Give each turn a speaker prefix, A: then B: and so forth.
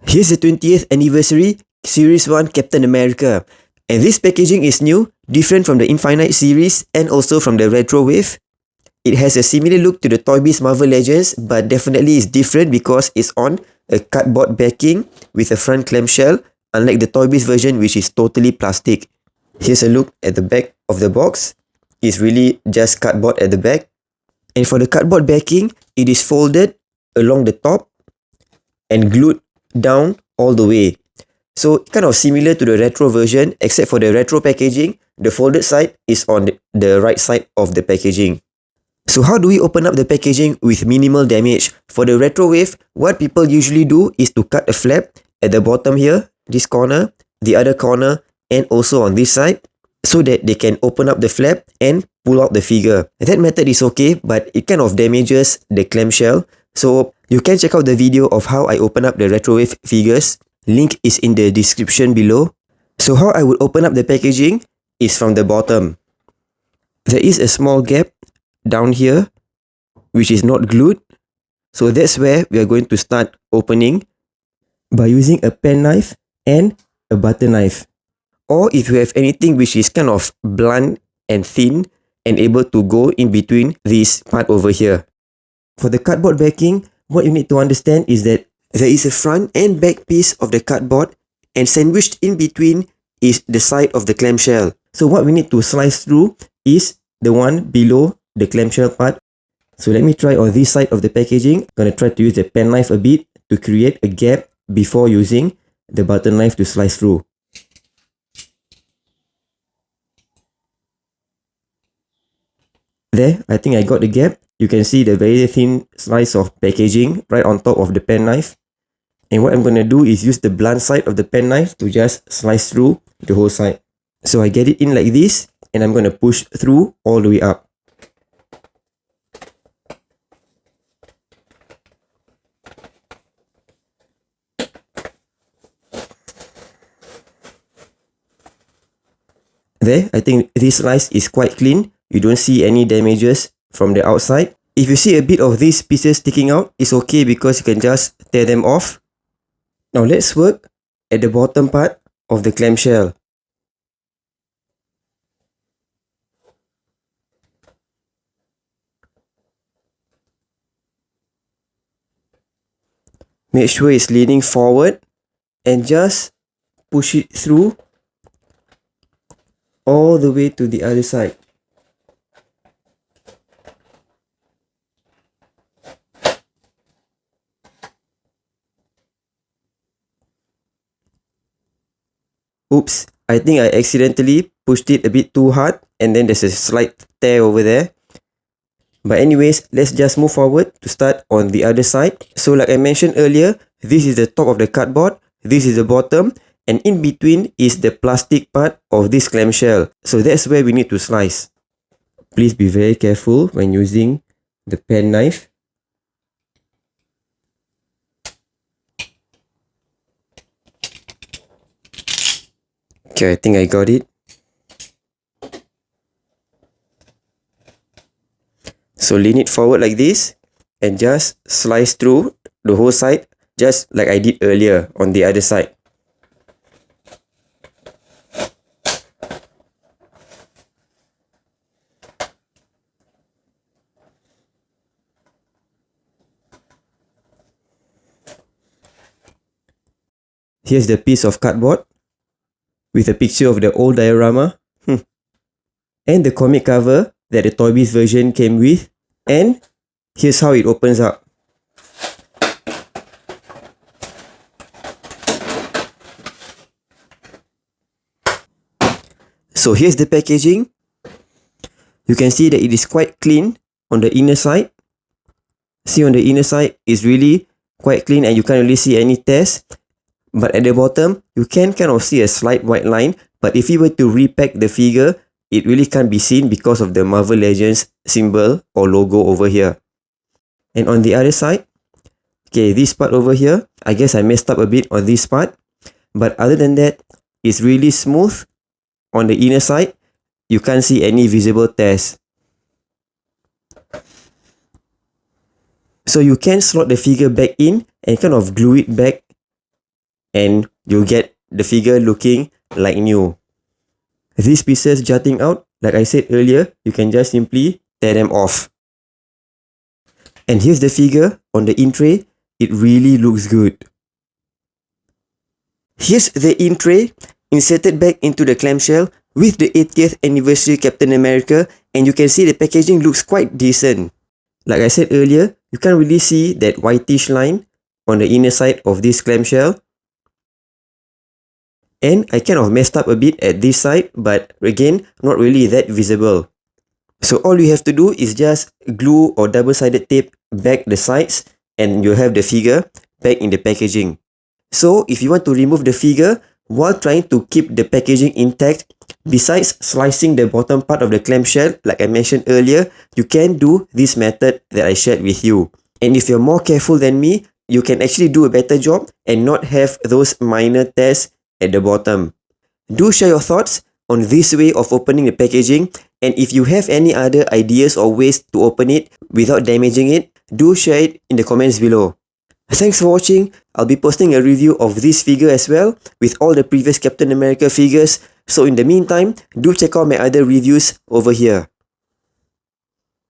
A: Here's the 20th anniversary Series 1 Captain America. And this packaging is new, different from the Infinite series and also from the Retro Wave. It has a similar look to the Toy Biz Marvel Legends, but definitely is different because it's on a cardboard backing with a front clamshell, unlike the Toy Biz version which is totally plastic. Here's a look at the back of the box. It's really just cardboard at the back. And for the cardboard backing, it is folded along the top and glued down all the way. So kind of similar to the retro version, except for the retro packaging, the folded side is on the right side of the packaging. So how do we open up the packaging with minimal damage? For the retro wave, what people usually do is to cut a flap at the bottom here, this corner, the other corner, and also on this side, so that they can open up the flap and pull out the figure. That method is okay, but it kind of damages the clamshell. So you can check out the video of how I open up the retro wave figures. Link is in the description below. So how I would open up the packaging is from the bottom. There is a small gap down here which is not glued. So that's where we are going to start opening by using a pen knife and a butter knife. Or if you have anything which is kind of blunt and thin and able to go in between this part over here. For the cardboard backing, what you need to understand is that there is a front and back piece of the cardboard, and sandwiched in between is the side of the clamshell. So what we need to slice through is the one below the clamshell part. So let me try on this side of the packaging. I'm going to try to use the pen knife a bit to create a gap before using the butter knife to slice through. There, I think I got the gap. You can see the very thin slice of packaging right on top of the pen knife. And what I'm going to do is use the blunt side of the pen knife to just slice through the whole side. So I get it in like this, and I'm going to push through all the way up. There, I think this slice is quite clean. You don't see any damages from the outside. If you see a bit of these pieces sticking out, it's okay because you can just tear them off. Now let's work at the bottom part of the clamshell. Make sure it's leaning forward and just push it through all the way to the other side. Oops, I think I accidentally pushed it a bit too hard and then there's a slight tear over there. But anyways, let's just move forward to start on the other side. So like I mentioned earlier, this is the top of the cardboard, this is the bottom, and in between is the plastic part of this clamshell. So that's where we need to slice. Please be very careful when using the pen knife. Okay, I think I got it. So lean it forward like this and just slice through the whole side, just like I did earlier on the other side. Here's the piece of cardboard with a picture of the old diorama and the comic cover that the Toy Biz version came with, and here's how it opens up. So here's the packaging. You can see that it is quite clean on the inner side. See, on the inner side is really quite clean and you can't really see any tears. But at the bottom, you can kind of see a slight white line. But if you were to repack the figure, it really can't be seen because of the Marvel Legends symbol or logo over here. And on the other side, okay, this part over here, I guess I messed up a bit on this part. But other than that, it's really smooth on the inner side. You can't see any visible tears. So you can slot the figure back in and kind of glue it back and you get the figure looking like new. These pieces jutting out, like I said earlier, you can just simply tear them off. And here's the figure on the in tray. It really looks good. Here's the in tray inserted back into the clamshell with the 80th anniversary Captain America, and you can see the packaging looks quite decent. Like I said earlier, you can't really see that whitish line on the inner side of this clamshell. And I kind of messed up a bit at this side, but again, not really that visible. So all you have to do is just glue or double-sided tape back the sides and you have the figure back in the packaging. So if you want to remove the figure while trying to keep the packaging intact, besides slicing the bottom part of the clamshell, like I mentioned earlier, you can do this method that I shared with you. And if you're more careful than me, you can actually do a better job and not have those minor tears at the bottom. Do share your thoughts on this way of opening the packaging, and if you have any other ideas or ways to open it without damaging it, do share it in the comments below. Thanks for watching. I'll be posting a review of this figure as well with all the previous Captain America figures, so in the meantime, do check out my other reviews over here.